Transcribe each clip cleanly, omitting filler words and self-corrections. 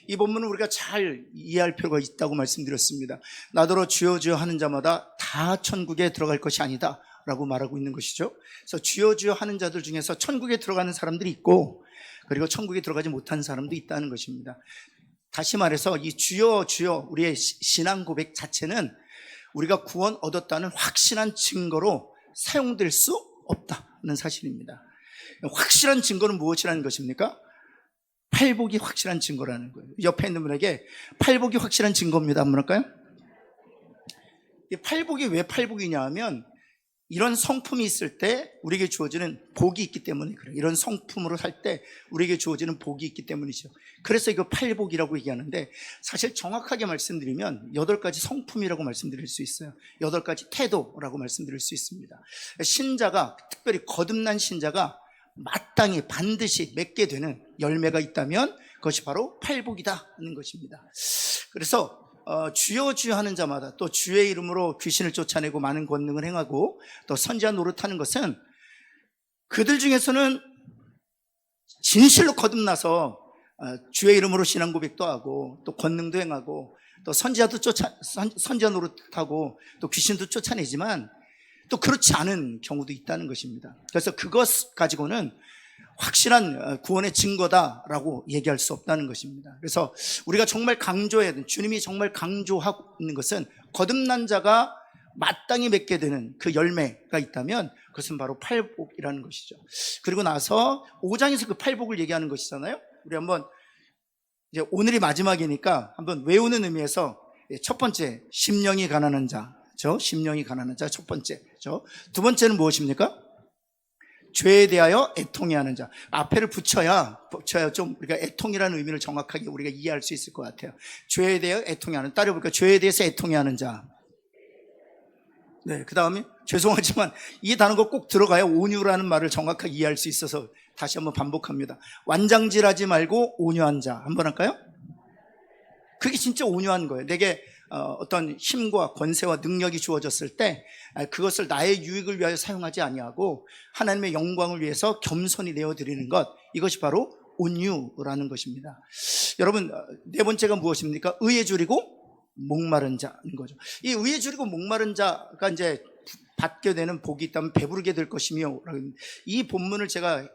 이 본문은 우리가 잘 이해할 필요가 있다고 말씀드렸습니다. 나더러 주여 주여 하는 자마다 다 천국에 들어갈 것이 아니다 라고 말하고 있는 것이죠. 그래서 주여 주여 하는 자들 중에서 천국에 들어가는 사람들이 있고, 그리고 천국에 들어가지 못한 사람도 있다는 것입니다. 다시 말해서 이 주여 주여, 우리의 신앙 고백 자체는 우리가 구원 얻었다는 확실한 증거로 사용될 수 없다는 사실입니다. 확실한 증거는 무엇이라는 것입니까? 팔복이 확실한 증거라는 거예요. 옆에 있는 분에게 팔복이 확실한 증거입니다 한번 할까요? 이 팔복이 왜 팔복이냐 하면, 이런 성품이 있을 때 우리에게 주어지는 복이 있기 때문에 그래요. 이런 성품으로 살 때 우리에게 주어지는 복이 있기 때문이죠. 그래서 이거 팔복이라고 얘기하는데, 사실 정확하게 말씀드리면 8가지 성품이라고 말씀드릴 수 있어요. 8가지 태도라고 말씀드릴 수 있습니다. 신자가, 특별히 거듭난 신자가 마땅히 반드시 맺게 되는 열매가 있다면 그것이 바로 팔복이다 하는 것입니다. 그래서 주여 주여 하는 자마다, 또 주의 이름으로 귀신을 쫓아내고 많은 권능을 행하고 또 선지자 노릇하는 것은, 그들 중에서는 진실로 거듭나서 주의 이름으로 신앙 고백도 하고 또 권능도 행하고 또 선지자 노릇하고 또 귀신도 쫓아내지만, 또 그렇지 않은 경우도 있다는 것입니다. 그래서 그것 가지고는 확실한 구원의 증거다라고 얘기할 수 없다는 것입니다. 그래서 우리가 정말 강조해야 되는, 주님이 정말 강조하고 있는 것은, 거듭난 자가 마땅히 맺게 되는 그 열매가 있다면 그것은 바로 팔복이라는 것이죠. 그리고 나서 5장에서 그 팔복을 얘기하는 것이잖아요. 우리 한번, 이제 오늘이 마지막이니까 한번 외우는 의미에서 첫 번째, 심령이 가난한 자, 심령이 가난한 자 첫 번째. 두 번째는 무엇입니까? 죄에 대하여 애통해 하는 자. 앞에를 붙여야 좀 우리가 애통이라는 의미를 정확하게 우리가 이해할 수 있을 것 같아요. 죄에 대하여 애통해 하는, 따라해볼까요? 죄에 대해서 애통해 하는 자. 네, 그 다음에 죄송하지만 이 단어가 꼭 들어가야 온유라는 말을 정확하게 이해할 수 있어서 다시 한번 반복합니다. 완장질하지 말고 온유한 자. 한번 할까요? 그게 진짜 온유한 거예요. 내게 어떤 힘과 권세와 능력이 주어졌을 때 그것을 나의 유익을 위하여 사용하지 아니하고 하나님의 영광을 위해서 겸손히 내어드리는 것, 이것이 바로 온유라는 것입니다. 여러분, 네 번째가 무엇입니까? 의에 줄이고 목마른 자인 거죠. 이 의에 줄이고 목마른 자가 이제 받게 되는 복이 있다면 배부르게 될 것이며, 이 본문을 제가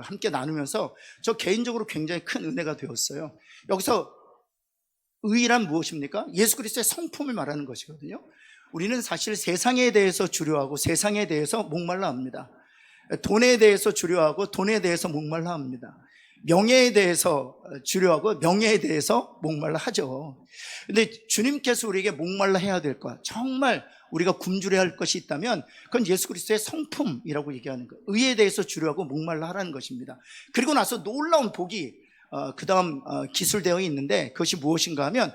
함께 나누면서 저 개인적으로 굉장히 큰 은혜가 되었어요. 여기서 의란 무엇입니까? 예수 그리스도의 성품을 말하는 것이거든요. 우리는 사실 세상에 대해서 주려하고 세상에 대해서 목말라 합니다. 돈에 대해서 주려하고 돈에 대해서 목말라 합니다. 명예에 대해서 주려하고 명예에 대해서 목말라 하죠. 근데 주님께서 우리에게 목말라 해야 될 것, 정말 우리가 굶주려야 할 것이 있다면 그건 예수 그리스도의 성품이라고 얘기하는 거예요. 의에 대해서 주려하고 목말라 하라는 것입니다. 그리고 나서 놀라운 복이 그 다음 기술되어 있는데, 그것이 무엇인가 하면,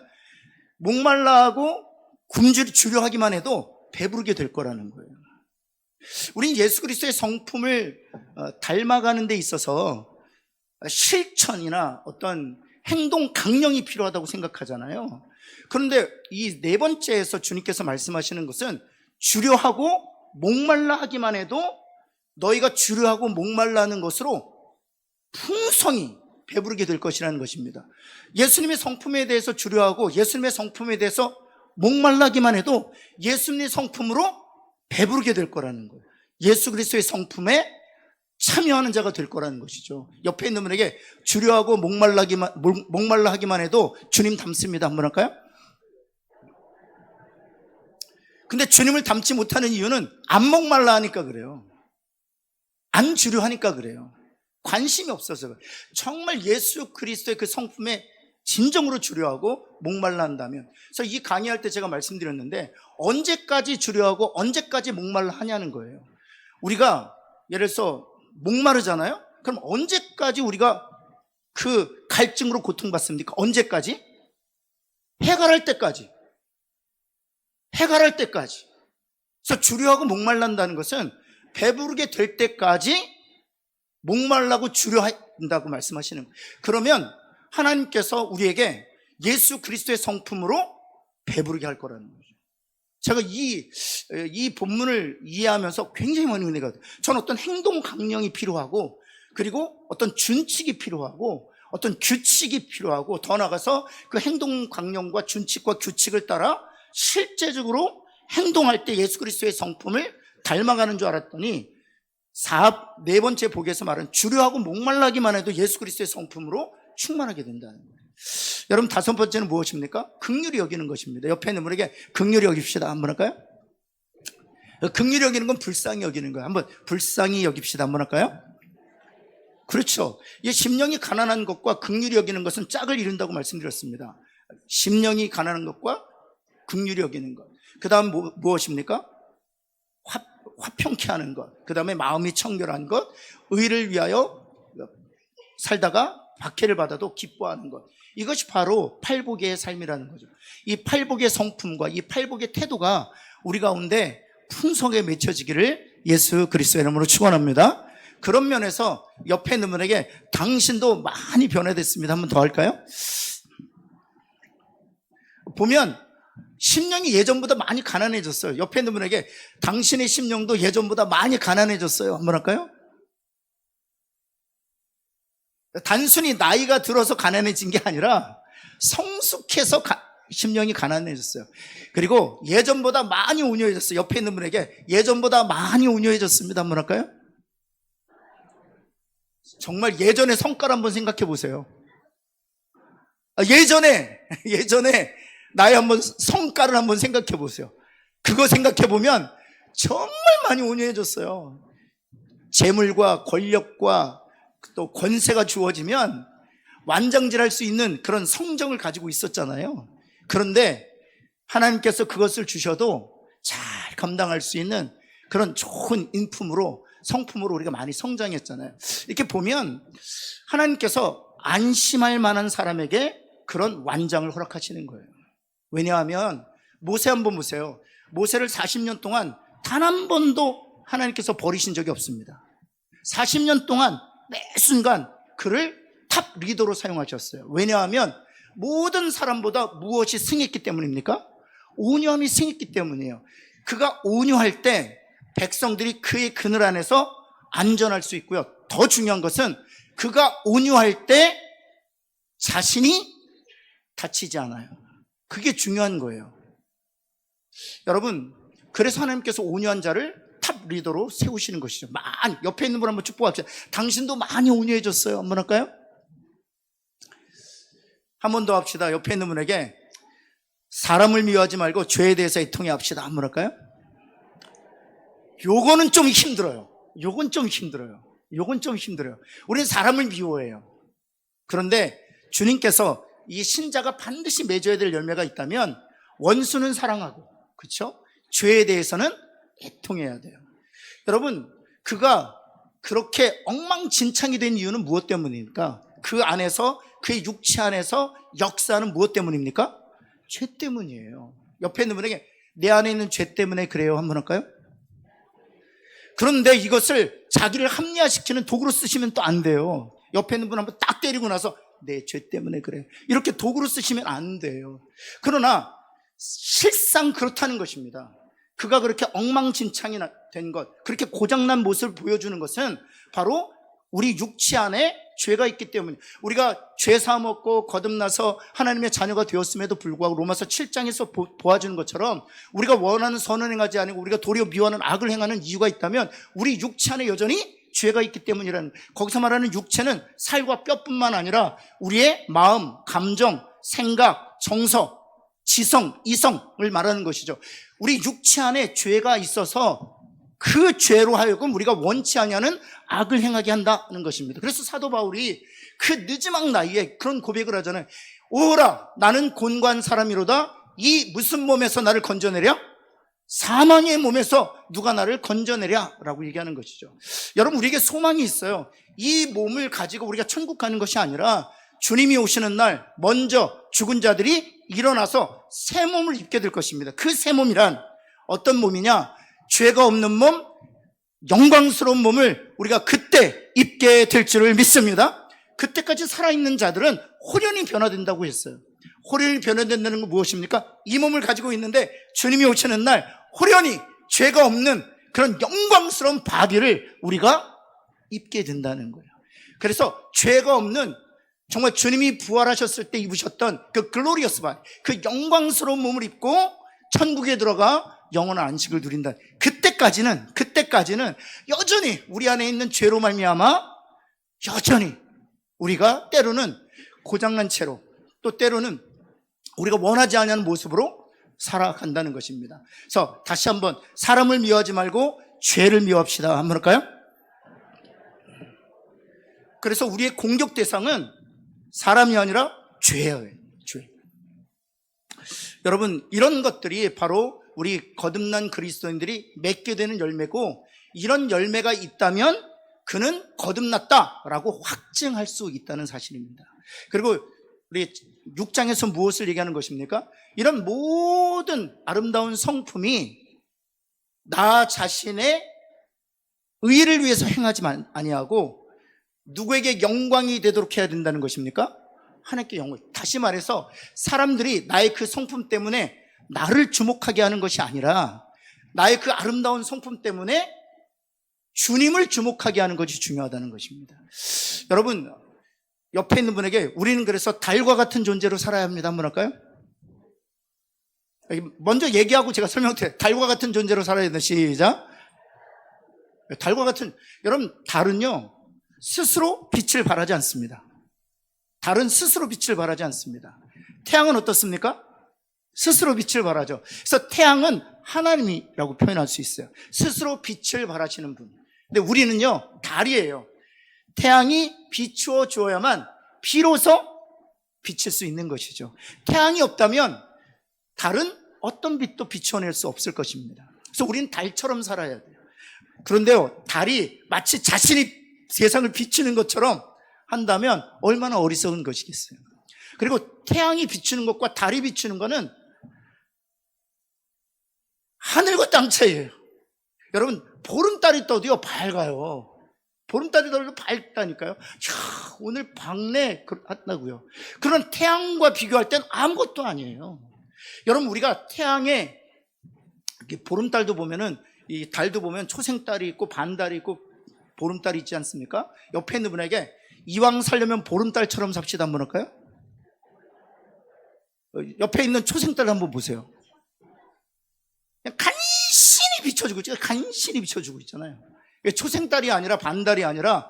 목말라하고 굶주려 하기만 해도 배부르게 될 거라는 거예요. 우린 예수 그리스도의 성품을 닮아가는 데 있어서 실천이나 어떤 행동 강령이 필요하다고 생각하잖아요. 그런데 이 네 번째에서 주님께서 말씀하시는 것은, 주려하고 목말라 하기만 해도 너희가 주려하고 목말라 하는 것으로 풍성히 배부르게 될 것이라는 것입니다. 예수님의 성품에 대해서 주려하고 예수님의 성품에 대해서 목말라기만 해도 예수님의 성품으로 배부르게 될 거라는 거예요. 예수 그리스도의 성품에 참여하는 자가 될 거라는 것이죠. 옆에 있는 분에게 주려하고 목말라 하기만 해도 주님 닮습니다 한번 할까요? 근데 주님을 닮지 못하는 이유는 안 목말라 하니까 그래요. 안 주려 하니까 그래요. 관심이 없어서. 정말 예수 그리스도의 그 성품에 진정으로 주려하고 목말라 한다면, 그래서 이 강의할 때 제가 말씀드렸는데, 언제까지 주려하고 언제까지 목말라 하냐는 거예요. 우리가 예를 들어서 목마르잖아요. 그럼 언제까지 우리가 그 갈증으로 고통받습니까? 언제까지? 해갈할 때까지. 해갈할 때까지. 그래서 주려하고 목말란다는 것은 배부르게 될 때까지 목말라고 주려 한다고 말씀하시는 거예요. 그러면 하나님께서 우리에게 예수 그리스도의 성품으로 배부르게 할 거라는 거죠. 제가 이 본문을 이해하면서 굉장히 많은 은혜가 돼요. 저는 어떤 행동 강령이 필요하고, 그리고 어떤 준칙이 필요하고, 어떤 규칙이 필요하고 더 나아가서 그 행동 강령과 준칙과 규칙을 따라 실제적으로 행동할 때 예수 그리스도의 성품을 닮아가는 줄 알았더니 네 번째 복에서 말은 주려하고 목말라기만 해도 예수 그리스도의 성품으로 충만하게 된다는 거예요. 여러분, 다섯 번째는 무엇입니까? 긍휼히 여기는 것입니다. 옆에 있는 분에게 긍휼히 여깁시다 한번 할까요? 긍휼히 여기는 건 불쌍히 여기는 거예요. 한번 불쌍히 여깁시다 한번 할까요? 그렇죠. 이 심령이 가난한 것과 긍휼히 여기는 것은 짝을 이룬다고 말씀드렸습니다. 심령이 가난한 것과 긍휼히 여기는 것. 그 다음 무엇입니까? 화평케 하는 것. 그 다음에 마음이 청결한 것. 의를 위하여 살다가 박해를 받아도 기뻐하는 것. 이것이 바로 팔복의 삶이라는 거죠. 이 팔복의 성품과 이 팔복의 태도가 우리 가운데 풍성하게 맺혀지기를 예수 그리스도의 이름으로 축원합니다. 그런 면에서 옆에 있는 분에게 당신도 많이 변화됐습니다. 한번 더 할까요? 보면 심령이 예전보다 많이 가난해졌어요. 옆에 있는 분에게 당신의 심령도 예전보다 많이 가난해졌어요. 한번 할까요? 단순히 나이가 들어서 가난해진 게 아니라 성숙해서 심령이 가난해졌어요. 그리고 예전보다 많이 온유해졌어요. 옆에 있는 분에게 예전보다 많이 온유해졌습니다. 한번 할까요? 정말 예전의 성과를 한번 생각해 보세요. 예전에 나의 한번 성과를 한번 생각해 보세요. 그거 생각해 보면 정말 많이 온유해졌어요. 재물과 권력과 또 권세가 주어지면 완장질할 수 있는 그런 성정을 가지고 있었잖아요. 그런데 하나님께서 그것을 주셔도 잘 감당할 수 있는 그런 좋은 인품으로, 성품으로 우리가 많이 성장했잖아요. 이렇게 보면 하나님께서 안심할 만한 사람에게 그런 완장을 허락하시는 거예요. 왜냐하면 모세 한번 보세요. 모세를 40년 동안 단 한 번도 하나님께서 버리신 적이 없습니다. 40년 동안 매 순간 그를 탑 리더로 사용하셨어요. 왜냐하면 모든 사람보다 무엇이 승했기 때문입니까? 온유함이 승했기 때문이에요. 그가 온유할 때 백성들이 그의 그늘 안에서 안전할 수 있고요. 더 중요한 것은 그가 온유할 때 자신이 다치지 않아요. 그게 중요한 거예요. 여러분, 그래서 하나님께서 온유한 자를 탑 리더로 세우시는 것이죠. 옆에 있는 분 한번 축복합시다. 당신도 많이 온유해졌어요. 한번 할까요? 한 번 더 합시다. 옆에 있는 분에게 사람을 미워하지 말고 죄에 대해서 애통해 합시다. 한번 할까요? 요거는 좀 힘들어요. 요건 좀 힘들어요. 우리는 사람을 미워해요. 그런데 주님께서 이 신자가 반드시 맺어야 될 열매가 있다면 원수는 사랑하고, 그렇죠? 죄에 대해서는 애통해야 돼요. 여러분, 그가 그렇게 엉망진창이 된 이유는 무엇 때문입니까? 그 안에서, 그의 육체 안에서 역사는 무엇 때문입니까? 죄 때문이에요. 옆에 있는 분에게 내 안에 있는 죄 때문에 그래요. 한번 할까요? 그런데 이것을 자기를 합리화시키는 도구로 쓰시면 또 안 돼요. 옆에 있는 분 한번 딱 때리고 나서 내 죄 때문에 그래, 이렇게 도구로 쓰시면 안 돼요. 그러나 실상 그렇다는 것입니다. 그가 그렇게 엉망진창이 된 것, 그렇게 고장난 모습을 보여주는 것은 바로 우리 육체 안에 죄가 있기 때문에, 우리가 죄 사함 얻고 거듭나서 하나님의 자녀가 되었음에도 불구하고 로마서 7장에서 보아주는 것처럼 우리가 원하는 선을 행하지 않고 우리가 도리어 미워하는 악을 행하는 이유가 있다면 우리 육체 안에 여전히 죄가 있기 때문이라는, 거기서 말하는 육체는 살과 뼈뿐만 아니라 우리의 마음, 감정, 생각, 정서, 지성, 이성을 말하는 것이죠. 우리 육체 안에 죄가 있어서 그 죄로 하여금 우리가 원치 아니하는 악을 행하게 한다는 것입니다. 그래서 사도 바울이 그 늦지막 나이에 그런 고백을 하잖아요. 오라, 나는 곤고한 사람이로다. 이 무슨 몸에서 나를 건져내랴? 사망의 몸에서 누가 나를 건져내랴? 라고 얘기하는 것이죠. 여러분, 우리에게 소망이 있어요. 이 몸을 가지고 우리가 천국 가는 것이 아니라 주님이 오시는 날 먼저 죽은 자들이 일어나서 새 몸을 입게 될 것입니다. 그 새 몸이란 어떤 몸이냐? 죄가 없는 몸, 영광스러운 몸을 우리가 그때 입게 될 줄을 믿습니다. 그때까지 살아있는 자들은 호련히 변화된다고 했어요. 호련히 변화된다는 건 무엇입니까? 이 몸을 가지고 있는데 주님이 오시는 날 호련히 죄가 없는 그런 영광스러운 바디를 우리가 입게 된다는 거예요. 그래서 죄가 없는 정말 주님이 부활하셨을 때 입으셨던 그 글로리어스 바디, 그 영광스러운 몸을 입고 천국에 들어가 영원한 안식을 누린다. 그때까지는 여전히 우리 안에 있는 죄로 말미암아 여전히 우리가 때로는 고장난 채로, 또 때로는 우리가 원하지 않는 모습으로 살아간다는 것입니다. 그래서 다시 한번 사람을 미워하지 말고 죄를 미워합시다. 한번 할까요? 그래서 우리의 공격 대상은 사람이 아니라 죄예요. 죄. 여러분, 이런 것들이 바로 우리 거듭난 그리스도인들이 맺게 되는 열매고, 이런 열매가 있다면 그는 거듭났다라고 확증할 수 있다는 사실입니다. 그리고 우리 6장에서 무엇을 얘기하는 것입니까? 이런 모든 아름다운 성품이 나 자신의 의를 위해서 행하지 아니하고 누구에게 영광이 되도록 해야 된다는 것입니까? 하나님께 영광. 다시 말해서 사람들이 나의 그 성품 때문에 나를 주목하게 하는 것이 아니라 나의 그 아름다운 성품 때문에 주님을 주목하게 하는 것이 중요하다는 것입니다. 여러분, 옆에 있는 분에게 우리는 그래서 달과 같은 존재로 살아야 합니다. 한번 할까요? 먼저 얘기하고 제가 설명드려요. 달과 같은 존재로 살아야 된다. 시작. 달과 같은, 여러분, 달은요 스스로 빛을 발하지 않습니다. 달은 스스로 빛을 발하지 않습니다. 태양은 어떻습니까? 스스로 빛을 발하죠. 그래서 태양은 하나님이라고 표현할 수 있어요. 스스로 빛을 발하시는 분. 근데 우리는요 달이에요. 태양이 비추어 주어야만 비로소 비칠 수 있는 것이죠. 태양이 없다면 달은 어떤 빛도 비춰낼 수 없을 것입니다. 그래서 우리는 달처럼 살아야 돼요. 그런데요, 달이 마치 자신이 세상을 비추는 것처럼 한다면 얼마나 어리석은 것이겠어요. 그리고 태양이 비추는 것과 달이 비추는 것은 하늘과 땅 차이예요. 여러분, 보름달이 떠도요 밝아요. 보름달이 떠도 밝다니까요. 이야, 오늘 밝네 한다고요. 그런 태양과 비교할 땐 아무것도 아니에요. 여러분, 우리가 태양에 보름달도 보면은, 이 달도 보면 초생달이 있고 반달이 있고 보름달이 있지 않습니까? 옆에 있는 분에게 이왕 살려면 보름달처럼 삽시다 한번 할까요? 옆에 있는 초생달 한번 보세요. 그냥 간신히 비춰주고 있죠. 간신히 비춰주고 있잖아요. 초생달이 아니라 반달이 아니라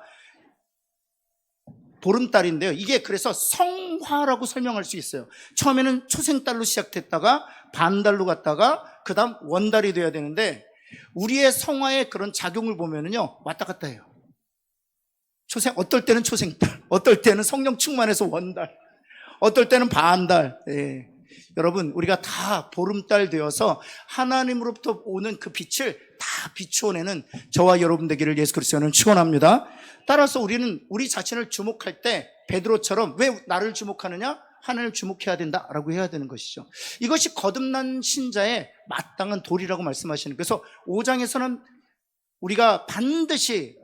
보름달인데요. 이게 그래서 성화라고 설명할 수 있어요. 처음에는 초생달로 시작됐다가 반달로 갔다가 그 다음 원달이 돼야 되는데, 우리의 성화의 그런 작용을 보면은요 왔다 갔다 해요. 어떨 때는 초생달, 어떨 때는 성령 충만해서 원달, 어떨 때는 반달. 예. 여러분, 우리가 다 보름달 되어서 하나님으로부터 오는 그 빛을 다 비추어내는 저와 여러분 되기를 예수 그리스도는 축원합니다. 따라서 우리는 우리 자신을 주목할 때 베드로처럼 왜 나를 주목하느냐? 하나님을 주목해야 된다라고 해야 되는 것이죠. 이것이 거듭난 신자의 마땅한 도리라고 말씀하시는, 그래서 5장에서는 우리가 반드시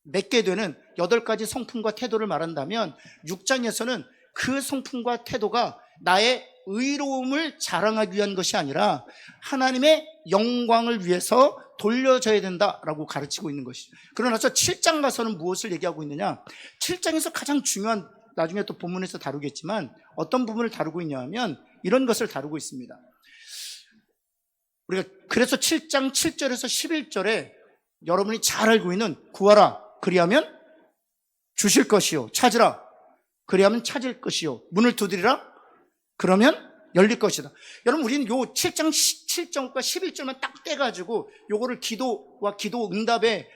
맺게 되는 8가지 성품과 태도를 말한다면 6장에서는 그 성품과 태도가 나의 의로움을 자랑하기 위한 것이 아니라 하나님의 영광을 위해서 돌려져야 된다라고 가르치고 있는 것이죠. 그러나서 7장 가서는 무엇을 얘기하고 있느냐? 7장에서 가장 중요한, 나중에 또 본문에서 다루겠지만 어떤 부분을 다루고 있냐 하면 이런 것을 다루고 있습니다. 우리가 그래서 7장 7절에서 11절에 여러분이 잘 알고 있는 구하라 그리하면 주실 것이요, 찾으라 그리하면 찾을 것이요, 문을 두드리라 그러면 열릴 것이다. 여러분, 우리는 요 7장 7절과 11절만 딱 떼가지고 요거를 기도와 기도 응답의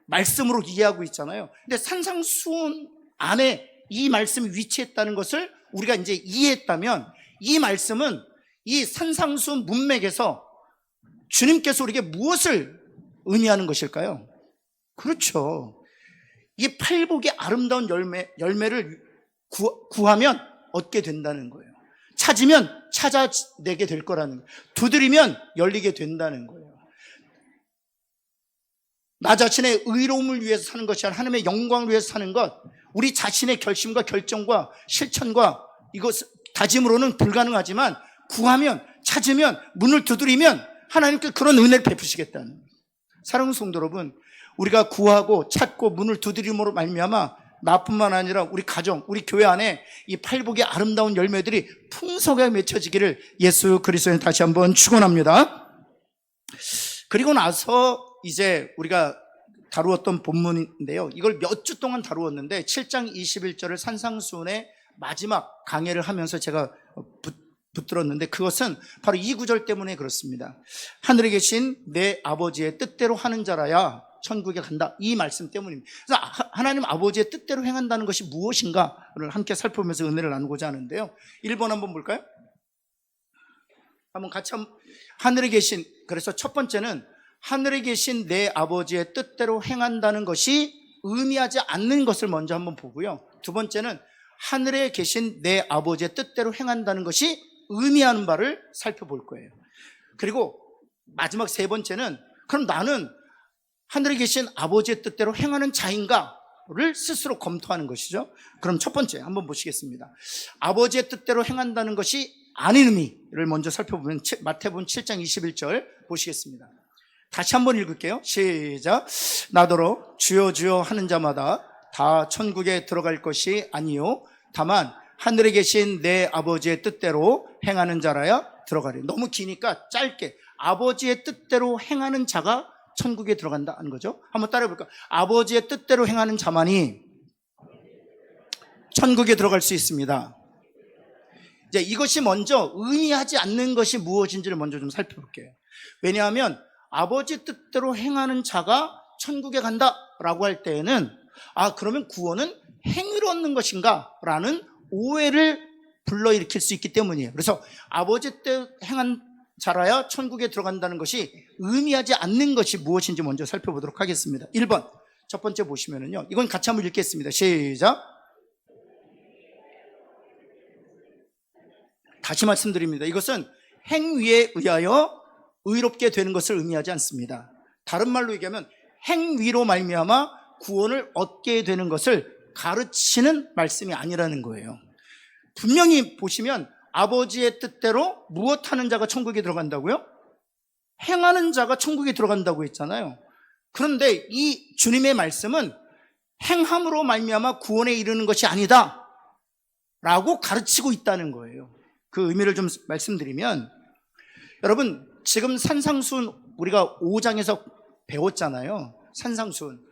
말씀으로 이해하고 있잖아요. 근데 산상수훈 안에 이 말씀이 위치했다는 것을 우리가 이제 이해했다면, 이 말씀은 이 산상수훈 문맥에서 주님께서 우리에게 무엇을 의미하는 것일까요? 그렇죠. 이 팔복의 아름다운 열매를 구하면 얻게 된다는 거예요. 찾으면 찾아내게 될 거라는 거예요. 두드리면 열리게 된다는 거예요. 나 자신의 의로움을 위해서 사는 것이 아니라 하나님의 영광을 위해서 사는 것, 우리 자신의 결심과 결정과 실천과 이것 다짐으로는 불가능하지만 구하면, 찾으면, 문을 두드리면 하나님께 그런 은혜를 베푸시겠다는 거예요. 사랑하는 성도 여러분, 우리가 구하고 찾고 문을 두드림으로 말미암아 나뿐만 아니라 우리 가정, 우리 교회 안에 이 팔복의 아름다운 열매들이 풍성하게 맺혀지기를 예수 그리스도에 다시 한번 축원합니다. 그리고 나서 이제 우리가 다루었던 본문인데요. 이걸 몇 주 동안 다루었는데 7장 21절을 산상수훈의 마지막 강해를 하면서 제가 붙들었는데 그것은 바로 이 구절 때문에 그렇습니다. 하늘에 계신 내 아버지의 뜻대로 하는 자라야 천국에 간다. 이 말씀 때문입니다. 그래서 하나님 아버지의 뜻대로 행한다는 것이 무엇인가를 함께 살펴보면서 은혜를 나누고자 하는데요. 1번 한번 볼까요? 한번 같이 하늘에 계신, 그래서 첫 번째는 하늘에 계신 내 아버지의 뜻대로 행한다는 것이 의미하지 않는 것을 먼저 한번 보고요. 두 번째는 하늘에 계신 내 아버지의 뜻대로 행한다는 것이 의미하는 바를 살펴볼 거예요. 그리고 마지막 세 번째는 그럼 나는 하늘에 계신 아버지의 뜻대로 행하는 자인가를 스스로 검토하는 것이죠. 그럼 첫 번째 한번 보시겠습니다. 아버지의 뜻대로 행한다는 것이 아닌 의미를 먼저 살펴보면 마태복음 7장 21절 보시겠습니다. 다시 한번 읽을게요. 시작. 나더러 주여 주여 하는 자마다 다 천국에 들어갈 것이 아니요 다만 하늘에 계신 내 아버지의 뜻대로 행하는 자라야 들어가리. 너무 기니까 짧게 아버지의 뜻대로 행하는 자가 천국에 들어간다는 거죠. 한번 따라해 볼까요? 아버지의 뜻대로 행하는 자만이 천국에 들어갈 수 있습니다. 이제 이것이 먼저 의미하지 않는 것이 무엇인지를 먼저 좀 살펴볼게요. 왜냐하면 아버지 뜻대로 행하는 자가 천국에 간다라고 할 때에는 그러면 구원은 행위로 얻는 것인가? 라는 오해를 불러일으킬 수 있기 때문이에요. 그래서 아버지 뜻 행한 자라야 천국에 들어간다는 것이 의미하지 않는 것이 무엇인지 먼저 살펴보도록 하겠습니다. 1번 첫 번째 보시면은요, 이건 같이 한번 읽겠습니다. 시작. 다시 말씀드립니다. 이것은 행위에 의하여 의롭게 되는 것을 의미하지 않습니다. 다른 말로 얘기하면 행위로 말미암아 구원을 얻게 되는 것을 가르치는 말씀이 아니라는 거예요. 분명히 보시면 아버지의 뜻대로 무엇하는 자가 천국에 들어간다고요? 행하는 자가 천국에 들어간다고 했잖아요. 그런데 이 주님의 말씀은 행함으로 말미암아 구원에 이르는 것이 아니다 라고 가르치고 있다는 거예요. 그 의미를 좀 말씀드리면, 여러분 지금 산상수훈 우리가 5장에서 배웠잖아요. 산상수훈.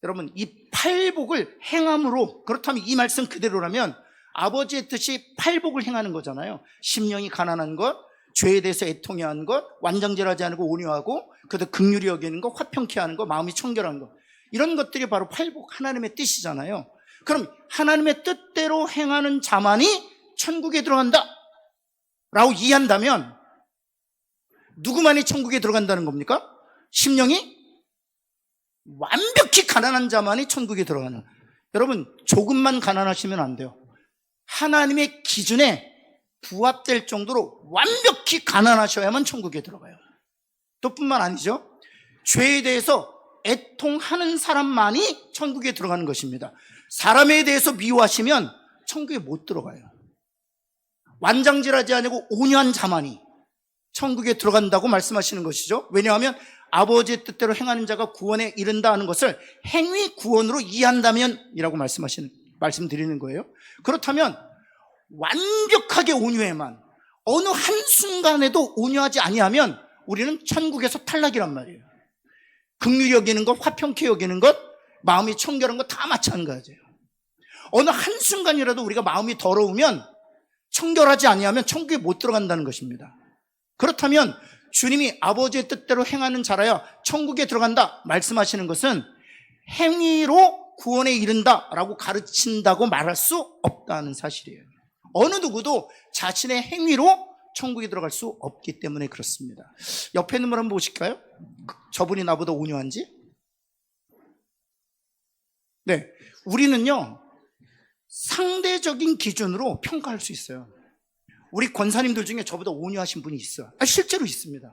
여러분 이 팔복을 행함으로, 그렇다면 이 말씀 그대로라면 아버지의 뜻이 팔복을 행하는 거잖아요. 심령이 가난한 것, 죄에 대해서 애통해하는 것, 완장질하지 않고 온유하고 그래도 긍휼히 여기는 것, 화평케 하는 것, 마음이 청결한 것, 이런 것들이 바로 팔복, 하나님의 뜻이잖아요. 그럼 하나님의 뜻대로 행하는 자만이 천국에 들어간다 라고 이해한다면 누구만이 천국에 들어간다는 겁니까? 심령이 완벽히 가난한 자만이 천국에 들어가는. 여러분 조금만 가난하시면 안 돼요. 하나님의 기준에 부합될 정도로 완벽히 가난하셔야만 천국에 들어가요. 또 뿐만 아니죠, 죄에 대해서 애통하는 사람만이 천국에 들어가는 것입니다. 사람에 대해서 미워하시면 천국에 못 들어가요. 완장질하지 않고 온유한 자만이 천국에 들어간다고 말씀하시는 것이죠. 왜냐하면 아버지의 뜻대로 행하는 자가 구원에 이른다 하는 것을 행위 구원으로 이해한다면 이라고 말씀드리는 거예요. 그렇다면 완벽하게 온유해만 어느 한순간에도 온유하지 아니하면 우리는 천국에서 탈락이란 말이에요. 긍휼히 여기는 것, 화평케 여기는 것, 마음이 청결한 것 다 마찬가지예요. 어느 한순간이라도 우리가 마음이 더러우면, 청결하지 아니하면 천국에 못 들어간다는 것입니다. 그렇다면 주님이 아버지의 뜻대로 행하는 자라야 천국에 들어간다 말씀하시는 것은 행위로 구원에 이른다라고 가르친다고 말할 수 없다는 사실이에요. 어느 누구도 자신의 행위로 천국에 들어갈 수 없기 때문에 그렇습니다. 옆에 있는 분 한번 보실까요? 저분이 나보다 온유한지? 네, 우리는요 상대적인 기준으로 평가할 수 있어요. 우리 권사님들 중에 저보다 온유하신 분이 있어요. 실제로 있습니다.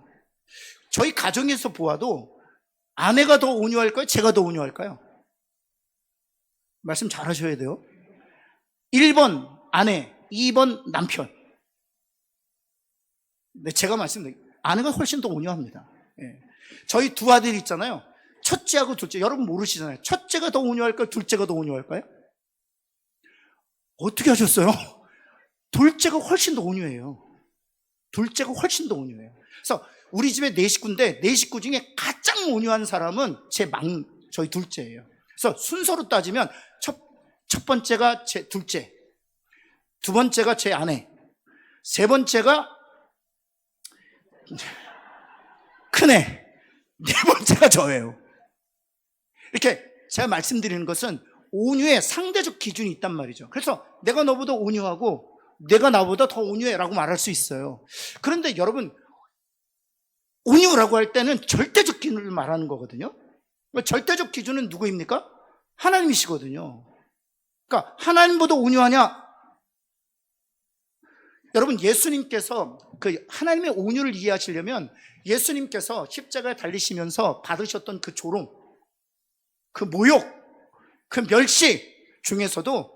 저희 가정에서 보아도 아내가 더 온유할까요? 제가 더 온유할까요? 말씀 잘 하셔야 돼요. 1번 아내, 2번 남편. 네, 제가 말씀드릴게요. 아내가 훨씬 더 온유합니다. 예. 저희 두 아들이 있잖아요. 첫째하고 둘째, 여러분 모르시잖아요. 첫째가 더 온유할까요? 둘째가 더 온유할까요? 어떻게 하셨어요? 둘째가 훨씬 더 온유해요. 둘째가 훨씬 더 온유해요. 그래서 우리 집에 4식구인데 4식구 중에 가장 온유한 사람은 저희 둘째예요. 그래서 순서로 따지면 첫 번째가 제 둘째, 두 번째가 제 아내, 세 번째가 큰애, 네 번째가 저예요. 이렇게 제가 말씀드리는 것은 온유의 상대적 기준이 있단 말이죠. 그래서 내가 너보다 온유하고 내가 나보다 더 온유해라고 말할 수 있어요. 그런데 여러분, 온유라고 할 때는 절대적 기준을 말하는 거거든요. 절대적 기준은 누구입니까? 하나님이시거든요. 그러니까 하나님보다 온유하냐? 여러분, 예수님께서 그 하나님의 온유를 이해하시려면 예수님께서 십자가에 달리시면서 받으셨던 그 조롱, 그 모욕, 그 멸시 중에서도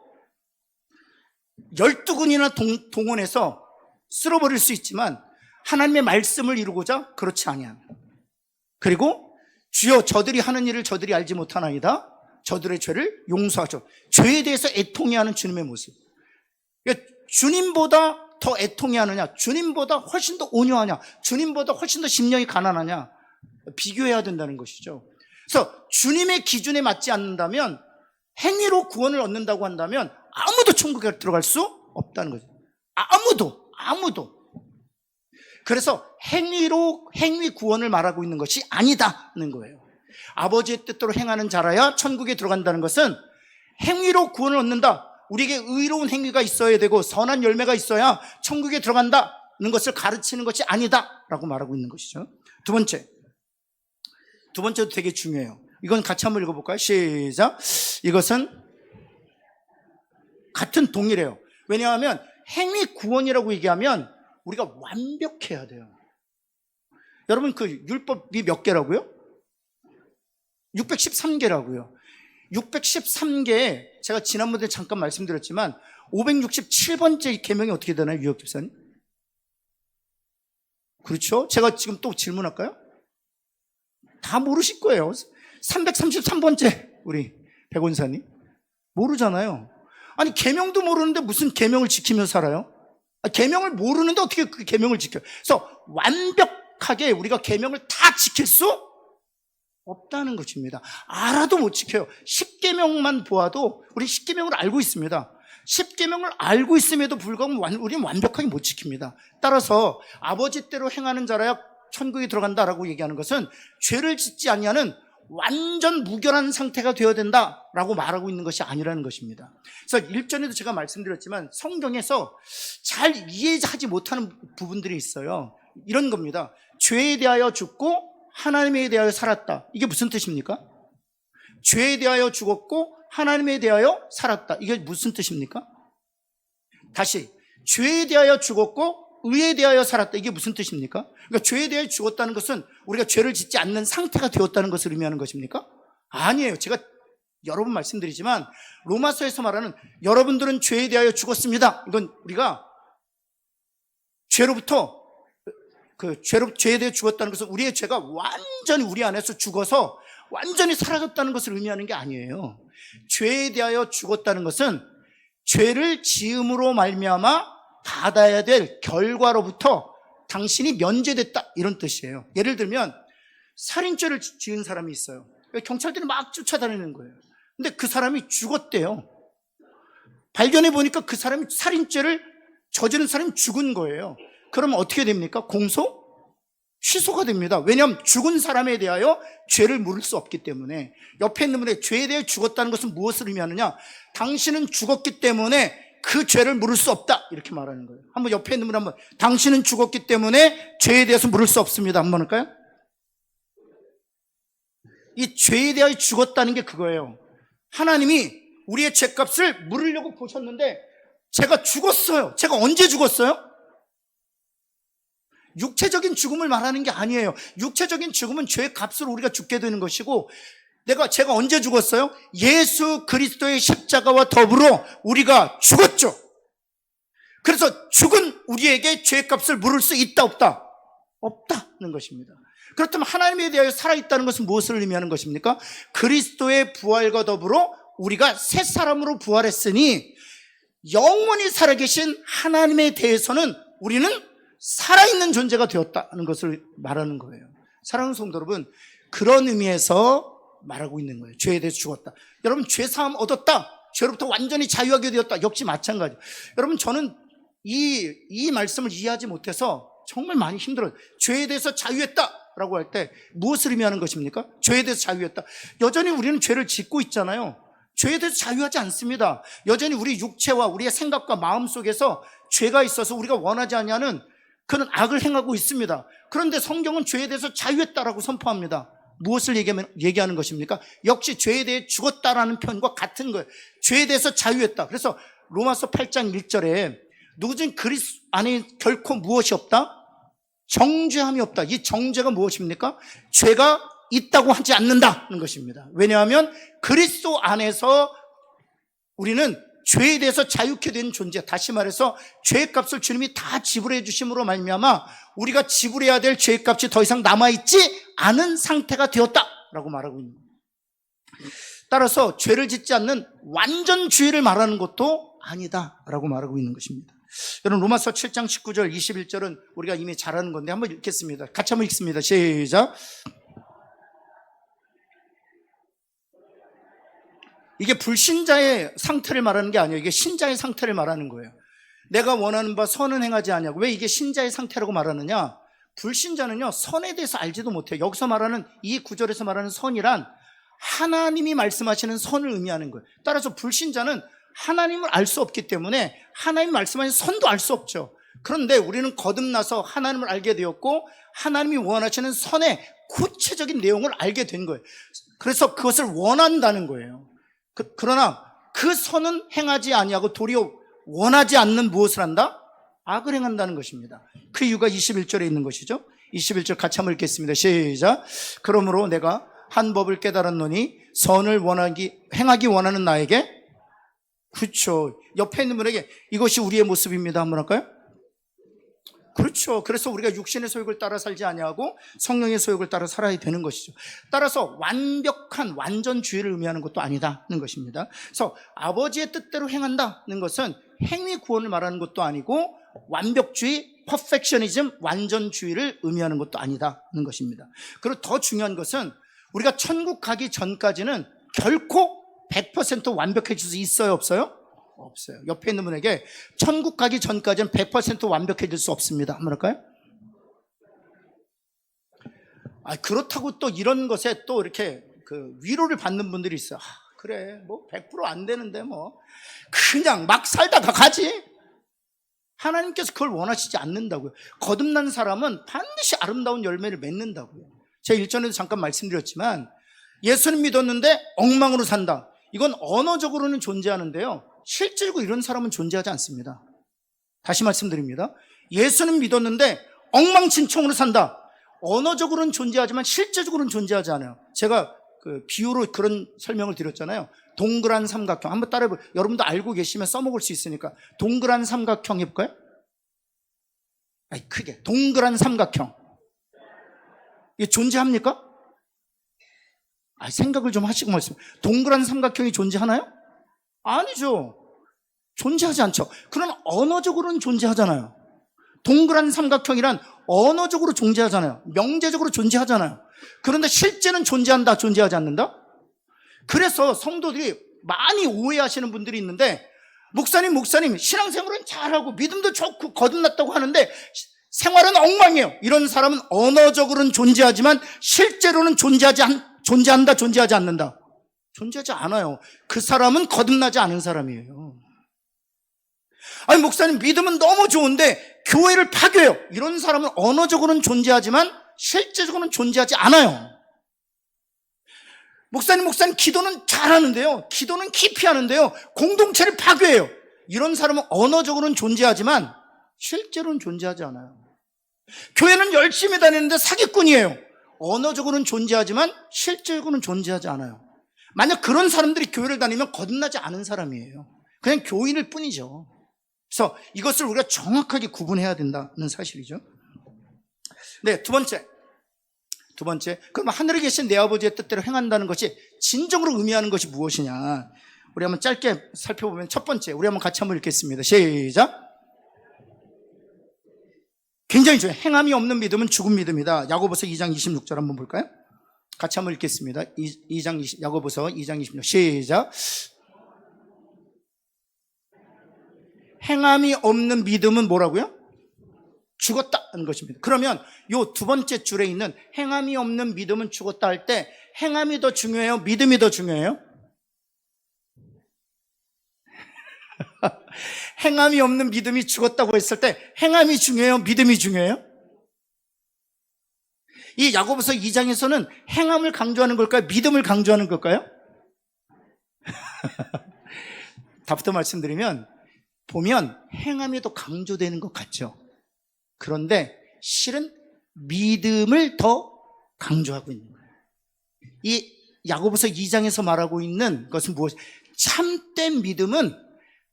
12군이나 동원해서 쓸어버릴 수 있지만 하나님의 말씀을 이루고자 그렇지 아니함. 그리고 주여 저들이 하는 일을 저들이 알지 못하나이다. 저들의 죄를 용서하죠. 죄에 대해서 애통해하는 주님의 모습. 그러니까 주님보다 더 애통해하느냐, 주님보다 훨씬 더 온유하냐, 주님보다 훨씬 더 심령이 가난하냐, 비교해야 된다는 것이죠. 그래서 주님의 기준에 맞지 않는다면, 행위로 구원을 얻는다고 한다면 아무도 천국에 들어갈 수 없다는 거죠. 아무도. 그래서 행위 구원을 말하고 있는 것이 아니다는 거예요. 아버지의 뜻대로 행하는 자라야 천국에 들어간다는 것은 행위로 구원을 얻는다, 우리에게 의로운 행위가 있어야 되고 선한 열매가 있어야 천국에 들어간다는 것을 가르치는 것이 아니다라고 말하고 있는 것이죠. 두 번째도 되게 중요해요. 이건 같이 한번 읽어볼까요? 시작. 이것은 같은 동일해요. 왜냐하면 행위 구원이라고 얘기하면 우리가 완벽해야 돼요. 여러분, 그 율법이 몇 개라고요? 613개라고요. 613개에 제가 지난번에 잠깐 말씀드렸지만 567번째 계명이 어떻게 되나요, 유혁 집사님? 그렇죠? 제가 지금 또 질문할까요? 다 모르실 거예요. 333번째 우리 백원사님 모르잖아요. 아니, 계명도 모르는데 무슨 계명을 지키면서 살아요? 계명을 모르는데 어떻게 그 계명을 지켜요? 그래서 완벽하게 우리가 계명을 다 지킬 수 없다는 것입니다. 알아도 못 지켜요. 10계명만 보아도 우리 10계명을 알고 있습니다. 10계명을 알고 있음에도 불구하고 우리는 완벽하게 못 지킵니다. 따라서 아버지 대로 행하는 자라야 천국에 들어간다라고 얘기하는 것은 죄를 짓지 아니하는 완전 무결한 상태가 되어야 된다라고 말하고 있는 것이 아니라는 것입니다. 그래서 일전에도 제가 말씀드렸지만 성경에서 잘 이해하지 못하는 부분들이 있어요. 이런 겁니다. 죄에 대하여 죽고 하나님에 대하여 살았다. 이게 무슨 뜻입니까? 죄에 대하여 죽었고 하나님에 대하여 살았다. 이게 무슨 뜻입니까? 다시, 죄에 대하여 죽었고 의에 대하여 살았다. 이게 무슨 뜻입니까? 그러니까 죄에 대하여 죽었다는 것은 우리가 죄를 짓지 않는 상태가 되었다는 것을 의미하는 것입니까? 아니에요. 제가 여러 번 말씀드리지만 로마서에서 말하는 여러분들은 죄에 대하여 죽었습니다. 이건 우리가 죄에 대해 죽었다는 것은 우리의 죄가 완전히 우리 안에서 죽어서 완전히 사라졌다는 것을 의미하는 게 아니에요. 죄에 대하여 죽었다는 것은 죄를 지음으로 말미암아 받아야 될 결과로부터 당신이 면제됐다, 이런 뜻이에요. 예를 들면 살인죄를 지은 사람이 있어요. 경찰들이 막 쫓아다니는 거예요. 근데 그 사람이 죽었대요. 발견해 보니까 그 사람이 살인죄를 저지른 사람이 죽은 거예요. 그러면 어떻게 됩니까? 취소가 됩니다. 왜냐하면 죽은 사람에 대하여 죄를 물을 수 없기 때문에. 옆에 있는 분의 죄에 대해 죽었다는 것은 무엇을 의미하느냐? 당신은 죽었기 때문에 그 죄를 물을 수 없다, 이렇게 말하는 거예요. 한번 옆에 있는 분 한번, 당신은 죽었기 때문에 죄에 대해서 물을 수 없습니다. 한번 할까요? 이 죄에 대하여 죽었다는 게 그거예요. 하나님이 우리의 죄값을 물으려고 보셨는데 제가 죽었어요. 제가 언제 죽었어요? 육체적인 죽음을 말하는 게 아니에요. 육체적인 죽음은 죄의 값으로 우리가 죽게 되는 것이고, 제가 언제 죽었어요? 예수 그리스도의 십자가와 더불어 우리가 죽었죠. 그래서 죽은 우리에게 죄의 값을 물을 수 있다, 없다? 없다는 것입니다. 그렇다면 하나님에 대하여 살아있다는 것은 무엇을 의미하는 것입니까? 그리스도의 부활과 더불어 우리가 새 사람으로 부활했으니 영원히 살아계신 하나님에 대해서는 우리는 살아있는 존재가 되었다는 것을 말하는 거예요. 사랑하는 성도 여러분, 그런 의미에서 말하고 있는 거예요. 죄에 대해서 죽었다. 여러분, 죄사함 얻었다. 죄로부터 완전히 자유하게 되었다. 역시 마찬가지. 여러분, 저는 이 말씀을 이해하지 못해서 정말 많이 힘들어요. 죄에 대해서 자유했다라고 할 때 무엇을 의미하는 것입니까? 죄에 대해서 자유했다. 여전히 우리는 죄를 짓고 있잖아요. 죄에 대해서 자유하지 않습니다. 여전히 우리 육체와 우리의 생각과 마음 속에서 죄가 있어서 우리가 원하지 않냐는 그런 악을 행하고 있습니다. 그런데 성경은 죄에 대해서 자유했다라고 선포합니다. 무엇을 얘기하는 것입니까? 역시 죄에 대해 죽었다라는 표현과 같은 거예요. 죄에 대해서 자유했다. 그래서 로마서 8장 1절에 누구든 그리스도 안에 결코 무엇이 없다? 정죄함이 없다. 이 정죄가 무엇입니까? 죄가 있다고 하지 않는다는 것입니다. 왜냐하면 그리스도 안에서 우리는 죄에 대해서 자유케 된 존재, 다시 말해서 죄값을 주님이 다 지불해 주심으로 말미암아 우리가 지불해야 될 죄값이 더 이상 남아있지 않은 상태가 되었다라고 말하고 있는 거예요. 따라서 죄를 짓지 않는 완전주의를 말하는 것도 아니다라고 말하고 있는 것입니다. 여러분, 로마서 7장 19절 21절은 우리가 이미 잘 아는 건데 한번 읽겠습니다. 같이 한번 읽습니다. 시작. 이게 불신자의 상태를 말하는 게 아니에요. 이게 신자의 상태를 말하는 거예요. 내가 원하는 바 선은 행하지 아니하고. 왜 이게 신자의 상태라고 말하느냐? 불신자는요, 선에 대해서 알지도 못해요. 여기서 말하는 이 구절에서 말하는 선이란 하나님이 말씀하시는 선을 의미하는 거예요. 따라서 불신자는 하나님을 알 수 없기 때문에 하나님 말씀하신 선도 알 수 없죠. 그런데 우리는 거듭나서 하나님을 알게 되었고 하나님이 원하시는 선의 구체적인 내용을 알게 된 거예요. 그래서 그것을 원한다는 거예요. 그러나 그 선은 행하지 아니하고 도리어 원하지 않는 무엇을 한다? 악을 행한다는 것입니다. 그 이유가 21절에 있는 것이죠. 21절 같이 한번 읽겠습니다. 시작. 그러므로 내가 한 법을 깨달았노니 선을 행하기 원하는 나에게, 그렇죠, 옆에 있는 분에게 이것이 우리의 모습입니다 한번 할까요? 그렇죠. 그래서 우리가 육신의 소욕을 따라 살지 아니하고 성령의 소욕을 따라 살아야 되는 것이죠. 따라서 완벽한 완전주의를 의미하는 것도 아니다는 것입니다. 그래서 아버지의 뜻대로 행한다는 것은 행위 구원을 말하는 것도 아니고 완벽주의, 퍼펙셔니즘, 완전주의를 의미하는 것도 아니다는 것입니다. 그리고 더 중요한 것은 우리가 천국 가기 전까지는 결코 100% 완벽해질 수 있어요, 없어요? 없어요. 옆에 있는 분에게 천국 가기 전까지는 100% 완벽해질 수 없습니다 한번 할까요? 그렇다고 또 이런 것에 또 이렇게 위로를 받는 분들이 있어요. 그래, 뭐 100% 안 되는데 뭐 그냥 막 살다가 가지. 하나님께서 그걸 원하시지 않는다고요. 거듭난 사람은 반드시 아름다운 열매를 맺는다고요. 제가 일전에도 잠깐 말씀드렸지만 예수님 믿었는데 엉망으로 산다. 이건 언어적으로는 존재하는데요, 실제로 이런 사람은 존재하지 않습니다. 다시 말씀드립니다. 예수님 믿었는데 엉망진창으로 산다. 언어적으로는 존재하지만 실제적으로는 존재하지 않아요. 제가 비유로 그런 설명을 드렸잖아요. 동그란 삼각형 한번 따라해보세요. 여러분도 알고 계시면 써먹을 수 있으니까. 동그란 삼각형 해볼까요? 크게. 동그란 삼각형. 이게 존재합니까? 생각을 좀 하시고 말씀. 동그란 삼각형이 존재하나요? 아니죠. 존재하지 않죠. 그러나 언어적으로는 존재하잖아요. 동그란 삼각형이란 언어적으로 존재하잖아요. 명제적으로 존재하잖아요. 그런데 실제는 존재한다, 존재하지 않는다? 그래서 성도들이 많이 오해하시는 분들이 있는데, 목사님 신앙생활은 잘하고 믿음도 좋고 거듭났다고 하는데 생활은 엉망이에요. 이런 사람은 언어적으로는 존재하지만 실제로는 존재한다, 존재하지 않는다? 존재하지 않아요. 그 사람은 거듭나지 않은 사람이에요. 목사님 믿음은 너무 좋은데 교회를 파괴해요. 이런 사람은 언어적으로는 존재하지만 실제적으로는 존재하지 않아요. 목사님 기도는 잘하는데요, 기도는 깊이 하는데요, 공동체를 파괴해요. 이런 사람은 언어적으로는 존재하지만 실제로는 존재하지 않아요. 교회는 열심히 다니는데 사기꾼이에요. 언어적으로는 존재하지만 실제적으로는 존재하지 않아요. 만약 그런 사람들이 교회를 다니면 거듭나지 않은 사람이에요. 그냥 교인일 뿐이죠. 그래서 이것을 우리가 정확하게 구분해야 된다는 사실이죠. 네, 두 번째. 그럼 하늘에 계신 내 아버지의 뜻대로 행한다는 것이 진정으로 의미하는 것이 무엇이냐? 우리 한번 짧게 살펴보면 첫 번째, 우리 한번 같이 한번 읽겠습니다. 시작. 굉장히 중요해요. 행함이 없는 믿음은 죽은 믿음이다. 야고보서 2장 26절 한번 볼까요? 같이 한번 읽겠습니다. 야고보서 2장 26절 시작. 행함이 없는 믿음은 뭐라고요? 죽었다는 것입니다. 그러면 요 두 번째 줄에 있는 행함이 없는 믿음은 죽었다 할 때 행함이 더 중요해요? 믿음이 더 중요해요? 행함이 없는 믿음이 죽었다고 했을 때 행함이 중요해요? 믿음이 중요해요? 이 야고보서 2장에서는 행함을 강조하는 걸까요? 믿음을 강조하는 걸까요? 답부터 말씀드리면 보면 행함이 더 강조되는 것 같죠. 그런데 실은 믿음을 더 강조하고 있는 거예요. 이 야고보서 2장에서 말하고 있는 것은 무엇이? 참된 믿음은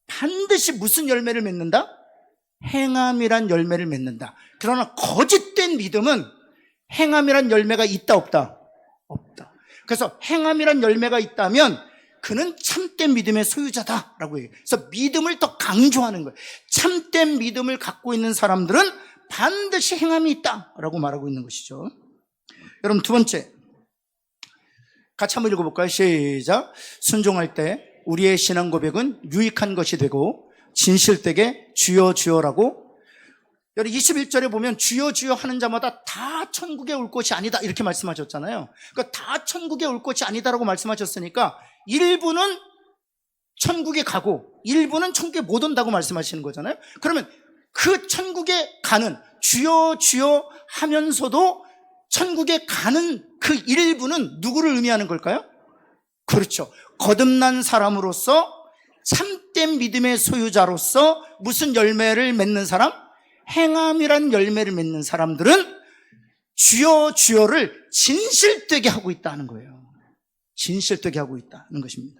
반드시 무슨 열매를 맺는다? 행함이란 열매를 맺는다. 그러나 거짓된 믿음은 행함이란 열매가 있다 없다? 없다. 그래서 행함이란 열매가 있다면 그는 참된 믿음의 소유자다라고 해요. 그래서 믿음을 더 강조하는 거예요. 참된 믿음을 갖고 있는 사람들은 반드시 행함이 있다라고 말하고 있는 것이죠. 여러분 두 번째, 같이 한번 읽어볼까요? 시작. 순종할 때 우리의 신앙 고백은 유익한 것이 되고 진실되게 주여 주여라고. 여러분 21절에 보면 주여 주여 하는 자마다 다 천국에 올 것이 아니다 이렇게 말씀하셨잖아요. 그러니까 다 천국에 올 것이 아니다라고 말씀하셨으니까 일부는 천국에 가고 일부는 천국에 못 온다고 말씀하시는 거잖아요. 그러면 그 천국에 가는 주여 주여 하면서도 천국에 가는 그 일부는 누구를 의미하는 걸까요? 그렇죠. 거듭난 사람으로서 참된 믿음의 소유자로서 무슨 열매를 맺는 사람? 행함이란 열매를 맺는 사람들은 주여 주여를 진실되게 하고 있다는 거예요. 진실되게 하고 있다는 것입니다.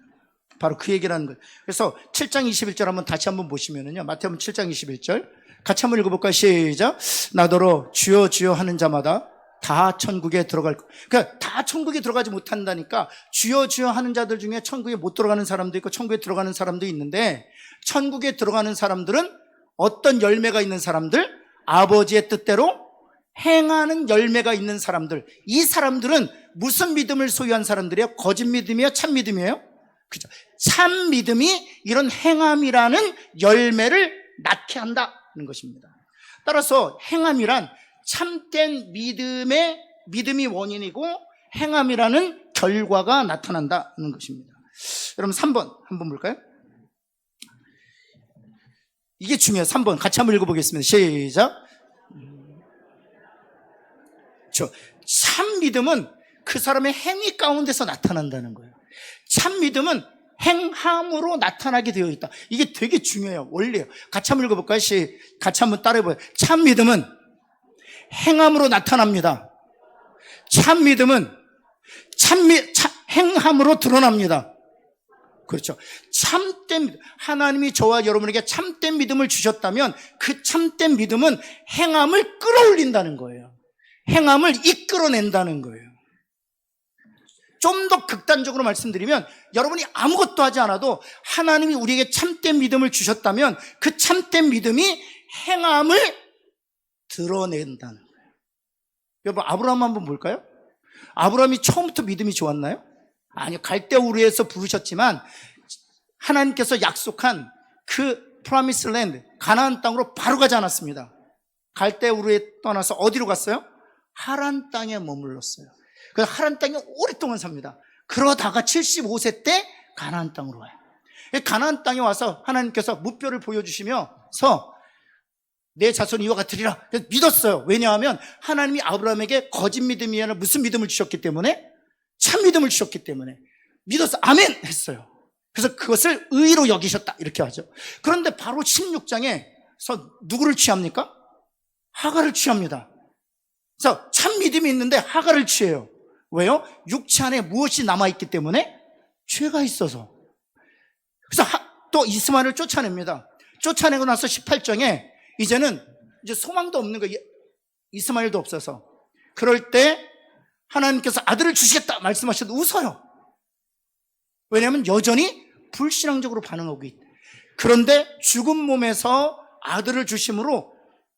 바로 그 얘기를 하는 거예요. 그래서 7장 21절 한번 다시 한번 보시면은요. 마태복음 7장 21절 같이 한번 읽어볼까요? 시작. 나더러 주여 주여 하는 자마다 다 천국에 들어갈 거. 그러니까 다 천국에 들어가지 못한다니까 주여 주여 하는 자들 중에 천국에 못 들어가는 사람도 있고 천국에 들어가는 사람도 있는데 천국에 들어가는 사람들은 어떤 열매가 있는 사람들? 아버지의 뜻대로 행하는 열매가 있는 사람들. 이 사람들은 무슨 믿음을 소유한 사람들이에요? 거짓 믿음이에요? 참 믿음이에요? 그죠? 참 믿음이 이런 행함이라는 열매를 낳게 한다는 것입니다. 따라서 행함이란 참된 믿음이 원인이고 행함이라는 결과가 나타난다는 것입니다. 여러분 3번 한번 볼까요? 이게 중요해요. 3번 같이 한번 읽어보겠습니다. 시작. 참 믿음은 그 사람의 행위 가운데서 나타난다는 거예요. 참 믿음은 행함으로 나타나게 되어 있다. 이게 되게 중요해요. 원리예요. 같이 한번 읽어볼까요? 같이 한번 따라해봐요. 참 믿음은 행함으로 나타납니다. 참 믿음은 행함으로 드러납니다. 그렇죠. 참된 믿음. 하나님이 저와 여러분에게 참된 믿음을 주셨다면 그 참된 믿음은 행함을 끌어올린다는 거예요. 행함을 이끌어낸다는 거예요. 좀 더 극단적으로 말씀드리면 여러분이 아무것도 하지 않아도 하나님이 우리에게 참된 믿음을 주셨다면 그 참된 믿음이 행함을 드러낸다는 거예요. 여러분 아브라함 한번 볼까요? 아브라함이 처음부터 믿음이 좋았나요? 아니요. 갈대우르에서 부르셨지만 하나님께서 약속한 그 프로미스 랜드 가나안 땅으로 바로 가지 않았습니다. 갈대우르에 떠나서 어디로 갔어요? 하란 땅에 머물렀어요. 그래서 하란 땅에 오랫동안 삽니다. 그러다가 75세 때 가나안 땅으로 와요. 가나안 땅에 와서 하나님께서 무뼈를 보여주시면서 내 자손이 이와 같으리라 믿었어요. 왜냐하면 하나님이 아브라함에게 거짓 믿음이 아니라 무슨 믿음을 주셨기 때문에? 참 믿음을 주셨기 때문에 믿어서 아멘 했어요. 그래서 그것을 의로 여기셨다 이렇게 하죠. 그런데 바로 16장에서 누구를 취합니까? 하갈을 취합니다. 그래서 참 믿음이 있는데 하갈을 취해요. 왜요? 육체 안에 무엇이 남아있기 때문에? 죄가 있어서. 그래서 또 이스마엘을 쫓아냅니다. 쫓아내고 나서 18장에 이제는 이제 소망도 없는 거예요. 이스마엘도 없어서. 그럴 때 하나님께서 아들을 주시겠다 말씀하셔도 웃어요. 왜냐하면 여전히 불신앙적으로 반응하고 있다. 그런데 죽은 몸에서 아들을 주심으로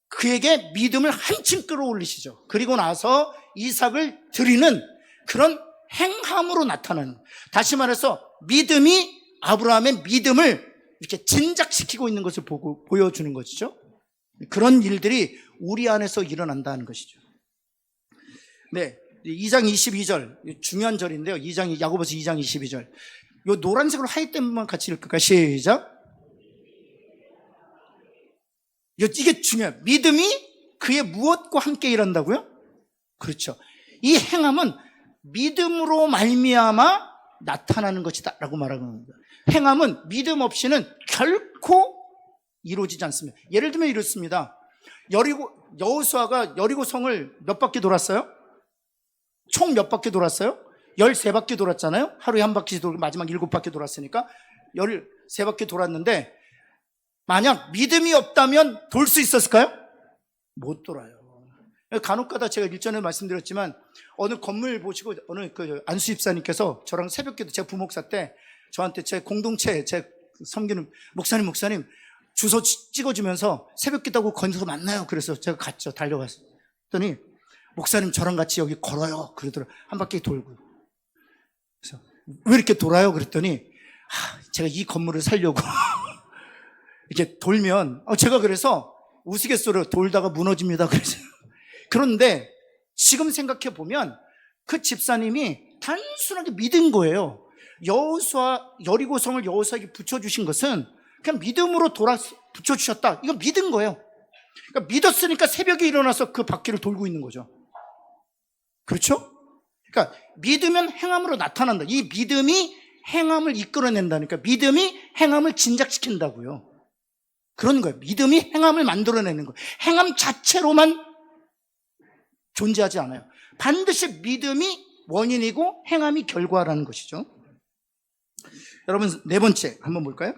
그에게 믿음을 한층 끌어올리시죠. 그리고 나서 이삭을 드리는 그런 행함으로 나타나는, 다시 말해서 믿음이 아브라함의 믿음을 이렇게 진작시키고 있는 것을 보여주는 것이죠. 그런 일들이 우리 안에서 일어난다는 것이죠. 네, 2장 22절 중요한 절인데요. 야고보서 2장 22절. 요 노란색으로 하이tem만 같이 읽을까요? 시작. 이게 중요해요. 믿음이 그의 무엇과 함께 일한다고요? 그렇죠. 이 행함은 믿음으로 말미암아 나타나는 것이다 라고 말하는 겁니다. 행함은 믿음 없이는 결코 이루어지지 않습니다. 예를 들면 이렇습니다. 여호수아가 여리고 성을 몇 바퀴 돌았어요? 총 몇 바퀴 돌았어요? 13바퀴 돌았잖아요. 하루에 한 바퀴 돌고 마지막 7바퀴 돌았으니까 13바퀴 돌았는데, 만약 믿음이 없다면 돌 수 있었을까요? 못 돌아요. 간혹가다 제가 일전에 말씀드렸지만 어느 건물 보시고 어느 안수 집사님께서 저랑 새벽기도, 제가 부목사 때 저한테 제 공동체 제 섬기는 목사님 주소 찍어주면서 새벽기도하고 거기서 만나요. 그래서 제가 갔죠. 달려갔더니 목사님 저랑 같이 여기 걸어요. 그러더라고요. 한 바퀴 돌고. 그래서 왜 이렇게 돌아요? 그랬더니 제가 이 건물을 살려고 이렇게 돌면 제가 그래서 우스갯소리로 돌다가 무너집니다. 그래서 그런데 지금 생각해 보면 그 집사님이 단순하게 믿은 거예요. 여리고성을 여호수아에게 붙여주신 것은 그냥 믿음으로 붙여주셨다. 이건 믿은 거예요. 그러니까 믿었으니까 새벽에 일어나서 그 바퀴를 돌고 있는 거죠. 그렇죠? 그러니까 믿으면 행함으로 나타난다. 이 믿음이 행함을 이끌어낸다니까. 믿음이 행함을 진작시킨다고요. 그런 거예요. 믿음이 행함을 만들어내는 거예요. 행함 자체로만 존재하지 않아요. 반드시 믿음이 원인이고 행함이 결과라는 것이죠. 여러분, 네 번째 한번 볼까요?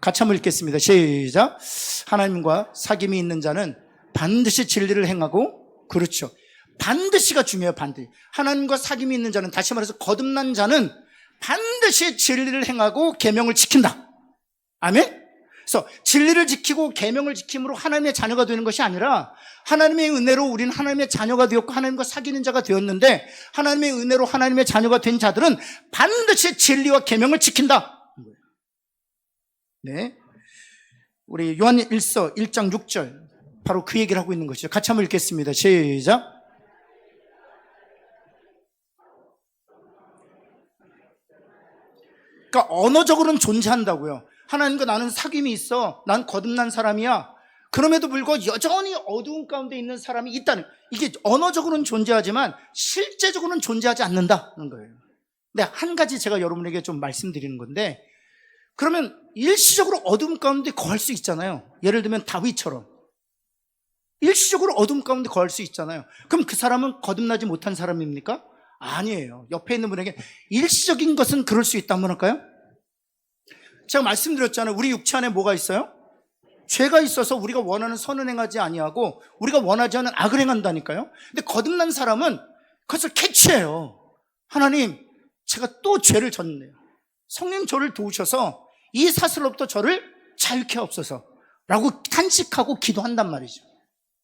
같이 한번 읽겠습니다. 시작. 하나님과 사귐이 있는 자는 반드시 진리를 행하고, 그렇죠. 반드시가 중요해요. 반드시. 하나님과 사귐이 있는 자는, 다시 말해서 거듭난 자는 반드시 진리를 행하고 계명을 지킨다. 아멘? 그래서 진리를 지키고 계명을 지킴으로 하나님의 자녀가 되는 것이 아니라, 하나님의 은혜로 우리는 하나님의 자녀가 되었고 하나님과 사귀는 자가 되었는데, 하나님의 은혜로 하나님의 자녀가 된 자들은 반드시 진리와 계명을 지킨다. 네, 우리 요한일서 1장 6절 바로 그 얘기를 하고 있는 것이죠. 같이 한번 읽겠습니다. 시작. 그러니까 언어적으로는 존재한다고요. 하나님과 나는 사귐이 있어. 난 거듭난 사람이야. 그럼에도 불구하고 여전히 어두운 가운데 있는 사람이 있다는, 이게 언어적으로는 존재하지만 실제적으로는 존재하지 않는다는 거예요. 근데 한 가지 제가 여러분에게 좀 말씀드리는 건데, 그러면 일시적으로 어둠 가운데 거할 수 있잖아요. 예를 들면 다윗처럼 일시적으로 어둠 가운데 거할 수 있잖아요. 그럼 그 사람은 거듭나지 못한 사람입니까? 아니에요. 옆에 있는 분에게 일시적인 것은 그럴 수 있다 한번 할까요? 제가 말씀드렸잖아요. 우리 육체 안에 뭐가 있어요? 죄가 있어서 우리가 원하는 선은 행하지 아니하고 우리가 원하지 않는 악을 행한다니까요. 근데 거듭난 사람은 그것을 캐치해요. 하나님, 제가 또 죄를 졌네요. 성령 저를 도우셔서 이 사슬로부터 저를 자유케 하옵소서 라고 탄식하고 기도한단 말이죠.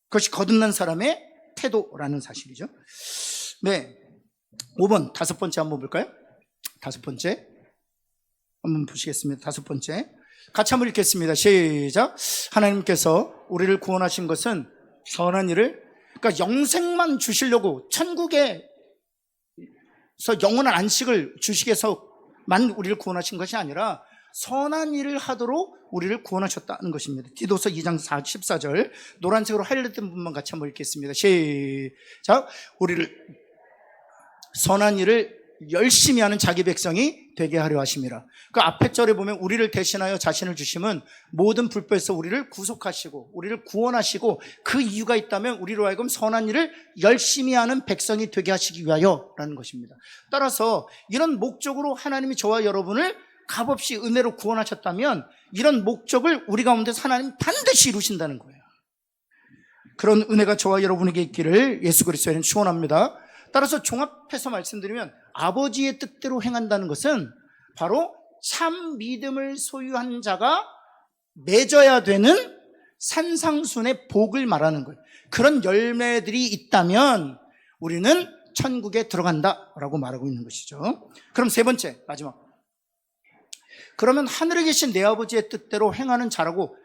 그것이 거듭난 사람의 태도라는 사실이죠. 네, 5번 다섯 번째 한번 볼까요? 다섯 번째 한번 보시겠습니다. 다섯 번째 같이 한번 읽겠습니다. 시작. 하나님께서 우리를 구원하신 것은 선한 일을, 그러니까 영생만 주시려고 천국에서 영원한 안식을 주시기 위해서만 우리를 구원하신 것이 아니라 선한 일을 하도록 우리를 구원하셨다는 것입니다. 디도서 2장 14절 노란색으로 하이라이트된 부분만 같이 한번 읽겠습니다. 시작. 우리를 선한 일을 열심히 하는 자기 백성이 되게 하려 하심이라. 그 앞에 절에 보면 우리를 대신하여 자신을 주심은 모든 불법에서 우리를 구속하시고 우리를 구원하시고, 그 이유가 있다면 우리로 하여금 선한 일을 열심히 하는 백성이 되게 하시기 위하여라는 것입니다. 따라서 이런 목적으로 하나님이 저와 여러분을 값없이 은혜로 구원하셨다면 이런 목적을 우리 가운데서 하나님 반드시 이루신다는 거예요. 그런 은혜가 저와 여러분에게 있기를 예수 그리스도는 축원합니다. 따라서 종합해서 말씀드리면 아버지의 뜻대로 행한다는 것은 바로 참 믿음을 소유한 자가 맺어야 되는 산상순의 복을 말하는 거예요. 그런 열매들이 있다면 우리는 천국에 들어간다라고 말하고 있는 것이죠. 그럼 세 번째, 마지막. 그러면 하늘에 계신 내 아버지의 뜻대로 행하는 자라고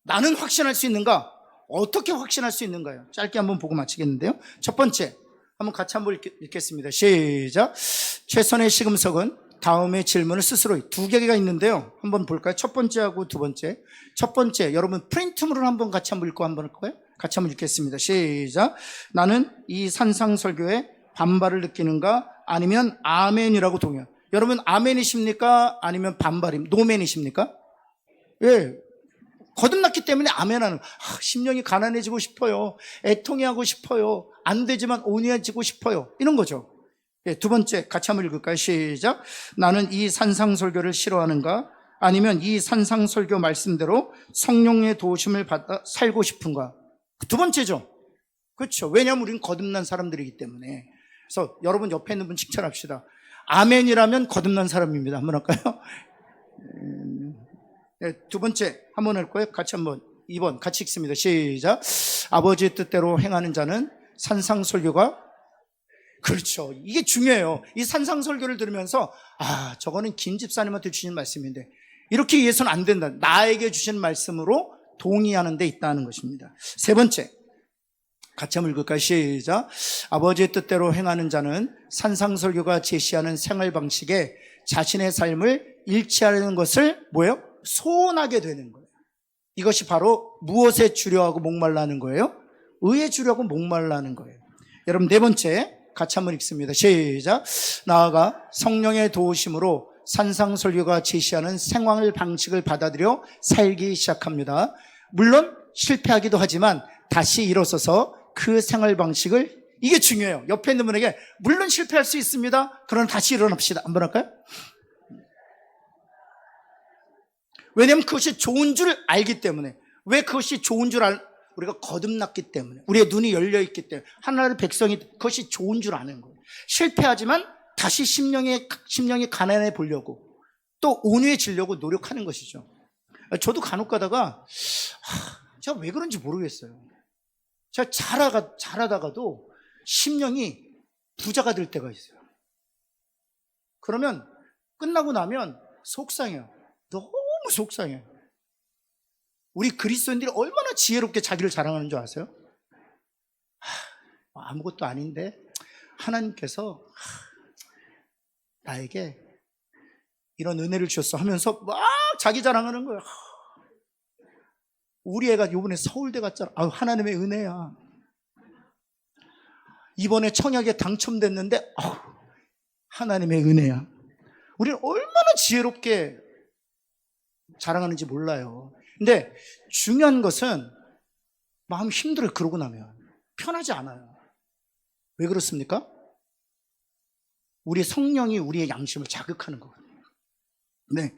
나는 확신할 수 있는가? 어떻게 확신할 수 있는가요? 짧게 한번 보고 마치겠는데요. 첫 번째, 한번 같이 한번 읽겠습니다. 시작. 최선의 시금석은 다음의 질문을 스스로 두 개가 있는데요. 한번 볼까요? 첫 번째하고 두 번째. 첫 번째, 여러분 프린트물을 한번 같이 한번 읽고 한번 할까요? 같이 한번 읽겠습니다. 시작. 나는 이 산상설교에 반발을 느끼는가? 아니면 아멘이라고 동의해요. 여러분 아멘이십니까? 아니면 노멘이십니까? 예. 거듭났기 때문에 아멘하는 심령이 가난해지고 싶어요. 애통해하고 싶어요. 안 되지만 온유해지고 싶어요. 이런 거죠. 예, 두 번째 같이 한번 읽을까요? 시작. 나는 이 산상설교를 싫어하는가? 아니면 이 산상설교 말씀대로 성령의 도우심을 받아 살고 싶은가? 두 번째죠. 그렇죠. 왜냐하면 우리는 거듭난 사람들이기 때문에. 그래서 여러분 옆에 있는 분 칭찬합시다. 아멘이라면 거듭난 사람입니다. 한번 할까요? 네, 두 번째 한번 할 거예요. 같이 한번 2번 같이 읽습니다. 시작. 아버지의 뜻대로 행하는 자는 산상설교가 그렇죠. 이게 중요해요. 이 산상설교를 들으면서 저거는 김 집사님한테 주신 말씀인데 이렇게 이해해서는 안 된다. 나에게 주신 말씀으로 동의하는 데 있다는 것입니다. 세 번째 같이 한번 읽을까요? 시작. 아버지의 뜻대로 행하는 자는 산상설교가 제시하는 생활 방식에 자신의 삶을 일치하는 것을 뭐예요? 소원하게 되는 거예요. 이것이 바로 무엇에 주려하고 목말라는 거예요? 의에 주려고 목말라는 거예요. 여러분 네 번째 같이 한번 읽습니다. 시작. 나아가 성령의 도우심으로 산상설교가 제시하는 생활 방식을 받아들여 살기 시작합니다. 물론 실패하기도 하지만 다시 일어서서 그 생활 방식을 이게 중요해요. 옆에 있는 분에게 물론 실패할 수 있습니다. 그러나 다시 일어납시다. 한번 할까요? 왜냐하면 그것이 좋은 줄 알기 때문에. 왜 그것이 좋은 줄 우리가 거듭났기 때문에. 우리의 눈이 열려있기 때문에. 하나님의 백성이 그것이 좋은 줄 아는 거예요. 실패하지만 다시 심령이 가난해 보려고 또 온유해지려고 노력하는 것이죠. 저도 간혹 가다가 제가 왜 그런지 모르겠어요. 제가 잘하다가도 심령이 부자가 될 때가 있어요. 그러면 끝나고 나면 속상해요. 너무 속상해요. 우리 그리스도인들이 얼마나 지혜롭게 자기를 자랑하는 줄 아세요? 아무것도 아닌데 하나님께서 나에게 이런 은혜를 주셨어 하면서 막 자기 자랑하는 거예요. 우리 애가 이번에 서울대 갔잖아. 하나님의 은혜야. 이번에 청약에 당첨됐는데 하나님의 은혜야. 우리는 얼마나 지혜롭게 자랑하는지 몰라요. 근데 중요한 것은 마음 힘들어요. 그러고 나면 편하지 않아요. 왜 그렇습니까? 우리 성령이 우리의 양심을 자극하는 거거든요. 네,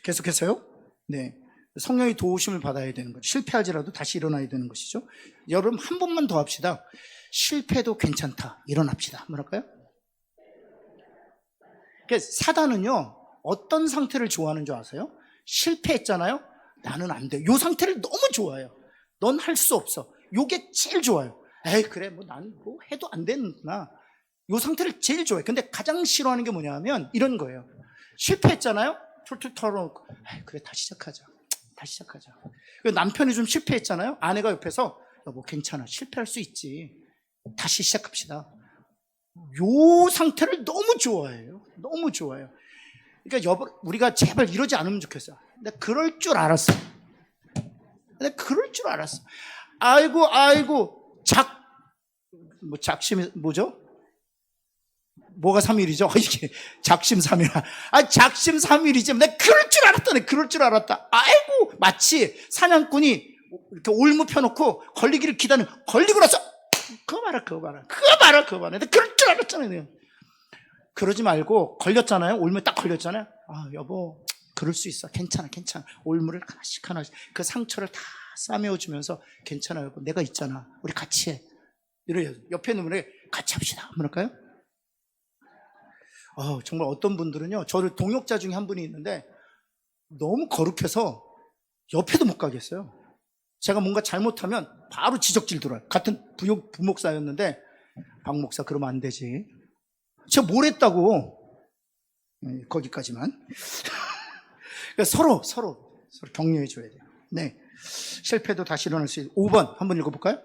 계속해서요. 네, 성령의 도우심을 받아야 되는 거죠. 실패하지라도 다시 일어나야 되는 것이죠. 여러분 한 번만 더 합시다. 실패도 괜찮다. 일어납시다. 한번 할까요? 사단은요 어떤 상태를 좋아하는 줄 아세요? 실패했잖아요. 나는 안 돼. 요 상태를 너무 좋아해요. 넌 할 수 없어. 요게 제일 좋아요. 에이 그래 난 뭐 해도 안 되는구나. 요 상태를 제일 좋아해. 근데 가장 싫어하는 게 뭐냐면 이런 거예요. 실패했잖아요. 툴툴 털어놓고 그래 다시 시작하자. 남편이 좀 실패했잖아요. 아내가 옆에서 여보 괜찮아. 실패할 수 있지. 다시 시작합시다. 요 상태를 너무 좋아해요. 너무 좋아요. 그러니까 우리가 제발 이러지 않으면 좋겠어요. 내가 그럴 줄 알았어. 아이고 작심이 뭐죠? 뭐가 3일이죠? 이게 작심 3일. 작심 3일이지. 내가 그럴 줄 알았다. 아이고 마치 사냥꾼이 이렇게 올무 펴놓고 걸리기를 걸리고 나서 그거 봐라. 내가 그럴 줄 알았잖아요. 그러지 말고 걸렸잖아요. 올무에 딱 걸렸잖아요. 여보 그럴 수 있어. 괜찮아. 올무를 하나씩 그 상처를 다 싸매어주면서 괜찮아 여보 내가 있잖아. 우리 같이 해. 이래요. 옆에 있는 분에게 같이 합시다. 한번 할까요? 정말 어떤 분들은요, 저를 동역자 중에 한 분이 있는데 너무 거룩해서 옆에도 못 가겠어요. 제가 뭔가 잘못하면 바로 지적질 들어요. 같은 부목사였는데, 박 목사 그러면 안 되지. 제가 뭘 했다고. 거기까지만. 서로 격려해 줘야 돼요. 네. 실패도 다시 일어날 수 있어요. 5번 한번 읽어볼까요?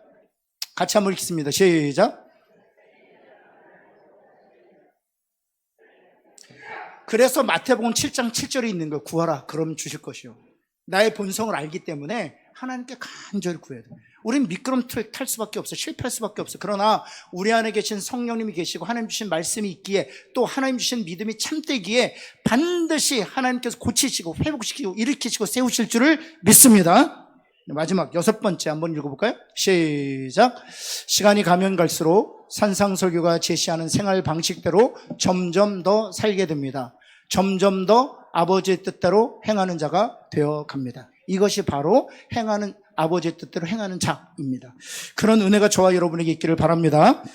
같이 한번 읽겠습니다. 시작. 그래서 마태복음 7장 7절에 있는 거 구하라 그럼 주실 것이요. 나의 본성을 알기 때문에 하나님께 간절히 구해야 돼요. 우린 미끄럼틀 탈 수밖에 없어. 실패할 수밖에 없어. 그러나 우리 안에 계신 성령님이 계시고 하나님 주신 말씀이 있기에 또 하나님 주신 믿음이 참되기에 반드시 하나님께서 고치시고 회복시키고 일으키시고 세우실 줄을 믿습니다. 마지막 6번째 한번 읽어볼까요? 시작. 시간이 가면 갈수록 산상설교가 제시하는 생활 방식대로 점점 더 살게 됩니다. 점점 더 아버지의 뜻대로 행하는 자가 되어 갑니다. 이것이 바로 행하는 아버지의 뜻대로 행하는 자입니다. 그런 은혜가 저와 여러분에게 있기를 바랍니다.